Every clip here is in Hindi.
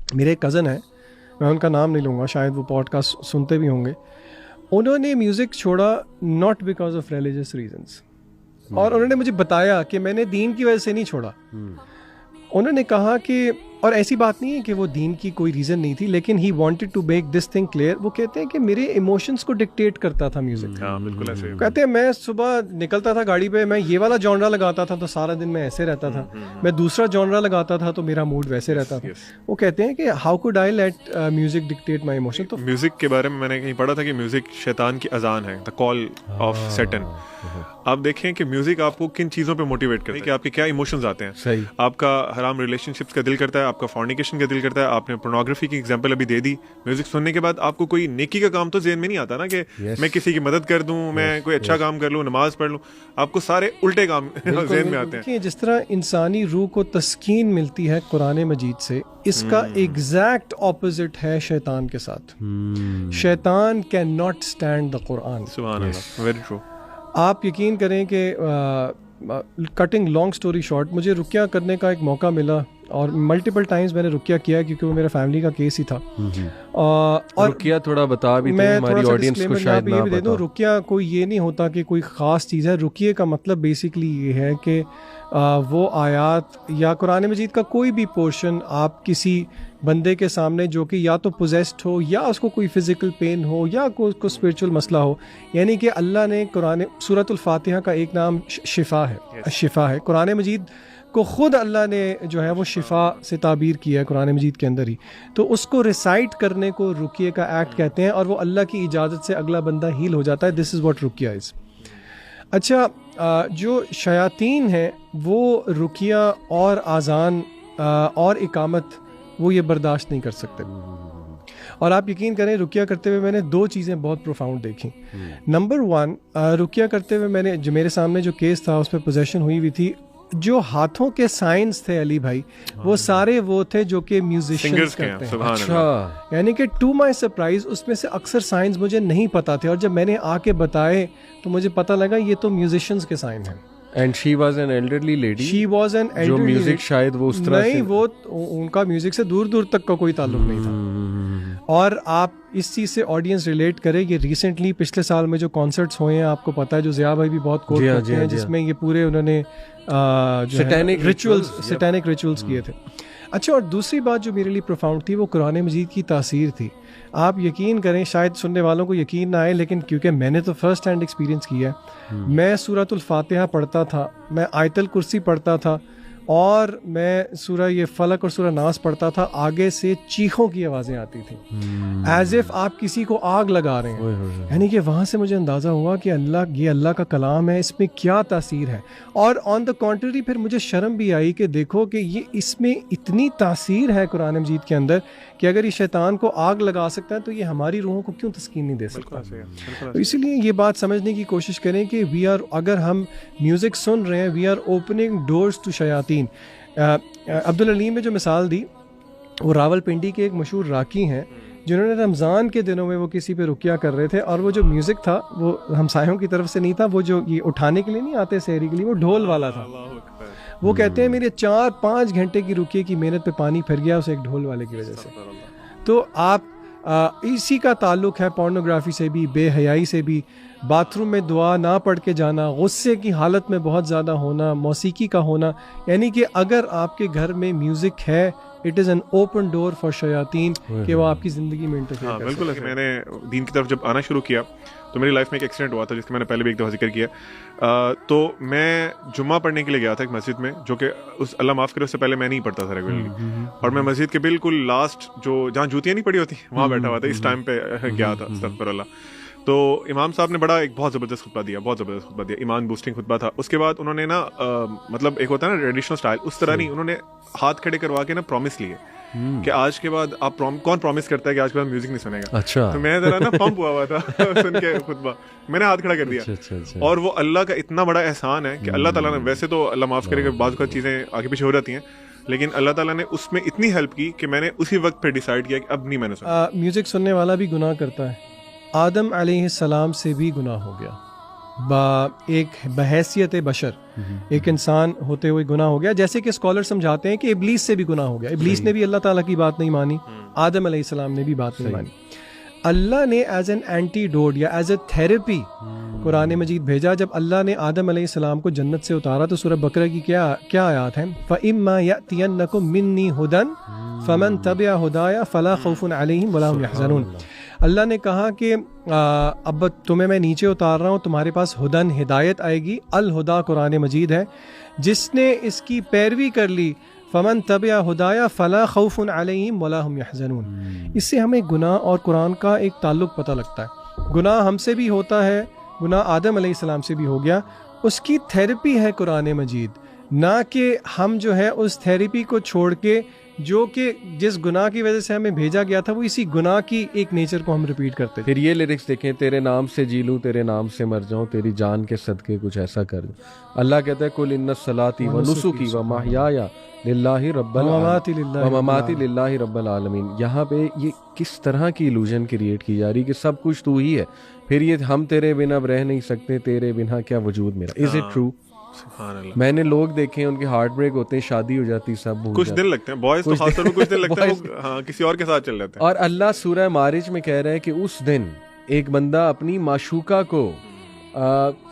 मेरे एक कज़न है, मैं उनका नाम नहीं लूँगा, शायद वो पॉडकास्ट सुनते भी होंगे। उन्होंने म्यूज़िक छोड़ा not because of religious reasons, और उन्होंने मुझे बताया कि मैंने दीन की वजह से नहीं छोड़ा। उन्होंने कहा कि, और ऐसी बात नहीं है कि वो दीन की कोई रीज़न नहीं थी, लेकिन he wanted to make this thing clear. वो कहते हैं कि मेरे इमोशंस को डिक्टेट करता था म्यूज़िक। हाँ बिल्कुल ऐसे। कहते हैं मैं सुबह निकलता था गाड़ी पे, मैं ये वाला जॉनरा लगाता था तो सारा दिन मैं ऐसे रहता था, मैं दूसरा जॉनरा लगाता था तो मेरा मूड वैसे रहता था। वो कहते हैं कि how could I let music dictate my emotion. तो म्यूजिक के बारे में मैंने कहीं पढ़ा था कि म्यूजिक शैतान की अजान है, द कॉल ऑफ सैटन। आप देखें कि म्यूजिक आपको किन चीज़ों पे मोटिवेट करता है, कि आपके क्या इमोशंस आते हैं। सही। आपका हराम रिलेशनशिप्स का दिल करता है, आपका फॉर्निकेशन का दिल करता है। आपने पोर्नोग्राफी की एग्जांपल अभी दे दी। म्यूजिक सुनने के बाद आपको कोई नेकी का काम तो ज़हन में नहीं आता ना, कि मैं किसी की मदद कर दूं, मैं कोई अच्छा काम कर लूं, नमाज पढ़ लूं। आपको सारे उल्टे काम ज़हन में आते हैं। जिस तरह इंसानी रूह को तस्कीन मिलती है कुरान मजीद से, इसका एग्जैक्ट ऑपोजिट है शैतान के साथ। शैतान can not stand the Quran. सुभान अल्लाह, वेरी ट्रू। आप यकीन करें कि कटिंग लॉन्ग स्टोरी शॉर्ट, मुझे रुकिया करने का एक मौका मिला और मल्टीपल टाइम्स मैंने रुकिया किया, क्योंकि वो मेरा फैमिली का केस ही था। और रुकिया थोड़ा बता भी, मैं हमारी ऑडियंस को शायद ना दे दूं, रुकिया कोई ये नहीं होता कि कोई ख़ास चीज़ है। रुकिये का मतलब बेसिकली ये है कि वो आयात या कुरान मजीद का कोई भी पोर्शन आप किसी बंदे के सामने जो कि या तो पोजेस्ड हो, या उसको कोई फिजिकल पेन हो, या कोई स्पिरिचुअल मसला हो, यानी कि अल्लाह ने कुरान सूरतुल फातिहा का एक नाम शिफा है, शिफा है। कुरान मजीद को खुद अल्लाह ने जो है वो शिफा से ताबीर किया है कुरान मजीद के अंदर ही। तो उसको रिसाइट करने को रुकिये का एक्ट कहते हैं, और वो अल्लाह की इजाज़त से अगला बंदा हील हो जाता है। दिस इज़ व्हाट रुकिया इज़। अच्छा, जो शयातीन है वो रुकिया और आज़ान और इकामत वो ये बर्दाश्त नहीं कर सकते। और आप यकीन करें, रुकिया करते हुए मैंने दो चीज़ें बहुत प्रोफाउंड देखी। नंबर वन, रुकिया करते हुए मैंने जो मेरे सामने जो केस था उसमें पोजेशन हुई हुई थी, जो हाथों के साइंस थे अली भाई, वो सारे वो थे जो कि म्यूजिशियंस करते हैं। अच्छा। यानी कि टू माय सरप्राइज उसमें से अक्सर साइंस मुझे नहीं पता थे, और जब मैंने आके बताए तो मुझे पता लगा ये तो म्यूजिशियंस के साइन हैं। And she was an elderly lady. She was an elderly, जो म्यूजिक शायद वो उस तरह नहीं से, वो उनका म्यूजिक से दूर दूर तक का कोई ताल्लुक नहीं था। और आप इस चीज़ से ऑडियंस रिलेट करे, ये रिसेंटली पिछले साल में जो कॉन्सर्ट्स हुए हैं, आपको पता है, जो ज़िया भाई भी बहुत कोट करते हैं, जिसमें ये पूरे उन्होंने सैटेनिक रिचुअल्स किए थे। अच्छा, और दूसरी बात जो मेरे लिए प्रोफाउंड थी, वो कुरान मजीद की तासीर थी। आप यकीन करें, शायद सुनने वालों को यकीन ना आए, लेकिन क्योंकि मैंने तो फर्स्ट हैंड एक्सपीरियंस किया है। मैं सूरतुल फातिहा पढ़ता था, मैं आयतल कुर्सी पढ़ता था, और मैं सूरह ये फलक और सूरह नास पढ़ता था, आगे से चीखों की आवाज़ें आती थी, एज इफ आप किसी को आग लगा रहे हैं। यानी कि वहाँ से मुझे अंदाज़ा हुआ कि ये अल्लाह का कलाम है, इसमें क्या तासीर है। और ऑन द कॉन्ट्ररी फिर मुझे शर्म भी आई कि देखो कि ये इसमें इतनी तासीर है कुरान मजीद के अंदर, कि अगर ये शैतान को आग लगा सकता है तो ये हमारी रूहों को क्यों तस्कीन नहीं दे सकता। तो इसीलिए ये बात समझने की कोशिश करें कि अगर हम म्यूज़िक सुन रहे हैं, we are opening doors to शयातीन। अब्दुल अलीम में जो मिसाल दी, वो रावलपिंडी के एक मशहूर राकी हैं, जिन्होंने रमज़ान के दिनों में वो किसी पे रुकिया कर रहे थे, और वो जो म्यूज़िक था वो हमसायों की तरफ से नहीं था, वो जो ये उठाने के लिए नहीं आते सहरी के लिए, वो ढोल वाला था। वो कहते हैं मेरे 4-5 घंटे की रुकिये की मेहनत पे पानी फिर गया उस एक ढोल वाले की वजह से। तो आप इसी का ताल्लुक़ है पोर्नोग्राफी से भी, बेहयाई से भी, बाथरूम में दुआ ना पढ़ के जाना, गुस्से की हालत में बहुत ज़्यादा होना, मौसीकी का होना। यानी कि अगर आपके घर में म्यूज़िक है, it is an open door for शयातीन कि वो आपकी ज़िंदगी में इंटरफेयर कर सकते हैं। बिल्कुल। मैंने दीन की तरफ जब आना शुरू किया तो मेरी लाइफ में एक एक्सीडेंट हुआ था, जिसका मैंने पहले भी एक दफ़ा जिक्र किया। तो मैं जुम्मा पढ़ने के लिए गया था एक मस्जिद में, जो कि उस अल्लाह माफ़ करे उससे पहले मैं नहीं पढ़ता था रेगुलरली, और मैं मस्जिद के बिल्कुल लास्ट जो जहाँ जूतियाँ नहीं पड़ी होती वहाँ बैठा हुआ था। इस टाइम पे गया था, अस्तगफिरुल्लाह। तो इमाम साहब ने बड़ा एक बहुत ज़बरदस्त खुतबा दिया, ईमान बूस्टिंग खुतबा था। उसके बाद उन्होंने ना मतलब एक होता है ना ट्रेडिशनल स्टाइल, उस तरह नहीं, उन्होंने हाथ खड़े करवा के ना प्रॉमिस लिए कि आज के बाद आप कौन प्रॉमिस करता है कि आज के बाद म्यूजिक नहीं सुनेगा। अच्छा। तो मैं जरा ना पंप हुआ था सुन के खुतबा, मैंने हाथ खड़ा कर दिया। अच्छा। और वो अल्लाह का इतना बड़ा एहसान है कि अल्लाह ताला ने, वैसे तो अल्लाह माफ़ करे कि बाज़ चीज़ें आगे पीछे हो जाती हैं, लेकिन अल्लाह ताला ने उसमें इतनी हेल्प की कि मैंने उसी वक्त पे डिसाइड किया कि अब नहीं मैंने सुना। म्यूज़िक सुनने वाला भी गुनाह करता है, आदम अलैहिस्सलाम से भी गुनाह हो गया। एक बहैसियत बशर एक इंसान होते हुए गुनाह हो गया, जैसे कि स्कॉलर समझाते हैं कि इब्लीस से भी गुनाह हो गया। इब्लीस ने भी अल्लाह ताला की बात नहीं मानी, आदम अलैहिस्सलाम ने भी बात नहीं मानी। अल्लाह ने एज एन एंटीडोट या एज ए थेरेपी कुरान मजीद भेजा। जब अल्लाह ने आदम अलैहिस्सलाम को जन्नत से उतारा तो सूरह बकरा की क्या आयत है, फ़इम्मा यअतियन्नकुम मिन्नी हुदन फमन तबिअ हुदाया फला खौफुन अलैहिम वला हुम यहज़नून। अल्लाह ने कहा कि अब तुम्हें मैं नीचे उतार रहा हूँ, तुम्हारे पास हुदन हिदायत आएगी। अल हुदा कुरान मजीद है, जिसने इसकी पैरवी कर ली फमन तबिअ हुदाया फला खौफुन अलैहिम वला हुम यहज़नून। इससे हमें गुनाह और कुरान का एक ताल्लुक पता लगता है। गुनाह हमसे भी होता है, गुनाह आदम अलैहिस्सलाम से भी हो गया, उसकी थेरेपी है कुरान मजीद, ना कि हम जो है उस थेरेपी को छोड़ के जो कि जिस गुनाह की वजह से हमें भेजा गया था वो इसी गुनाह की एक नेचर को हम रिपीट करते थे। फिर ये लिरिक्स देखें, तेरे नाम से जी लूं, तेरे नाम से मर जाऊं, तेरी जान के सदके कुछ ऐसा कर दूं। अल्लाह कहता है कुल इन्ना सलाती व नुसुकी व महयाया लिल्लाहि रब्बिल ममाती लिल्लाहि रब्बिल आलमीन। यहाँ पे ये किस तरह की इल्यूजन क्रिएट की जा रही कि सब कुछ तू ही है, फिर ये हम तेरे बिना अब रह नहीं सकते, तेरे बिना क्या वजूद मेरा। Is it true? मैंने लोग देखे हैं, उनके हार्ट ब्रेक होते हैं, शादी हो जाती है, सब कुछ दिन लगते हैं, बॉयज तो खासतौर पे कुछ दिन लगता है, हाँ, किसी और के साथ चल जाते हैं। और अल्लाह सूरह मारिज में कह रहा है कि उस दिन एक बंदा अपनी माशूका को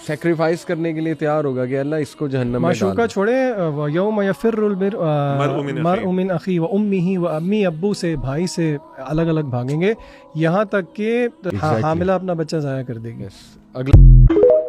सैक्रिफाइस करने के लिए तैयार होगा कि अल्लाह इसको जहन्नम में डाल। माशूका छोड़े, यौम यफिरुल मरउ मिन अखी व उम्मिही व अम्मी, अब्बू से, भाई से अलग अलग भागेंगे, यहाँ तक कि हामिला अपना बच्चा ज़ाया कर देगी। अगला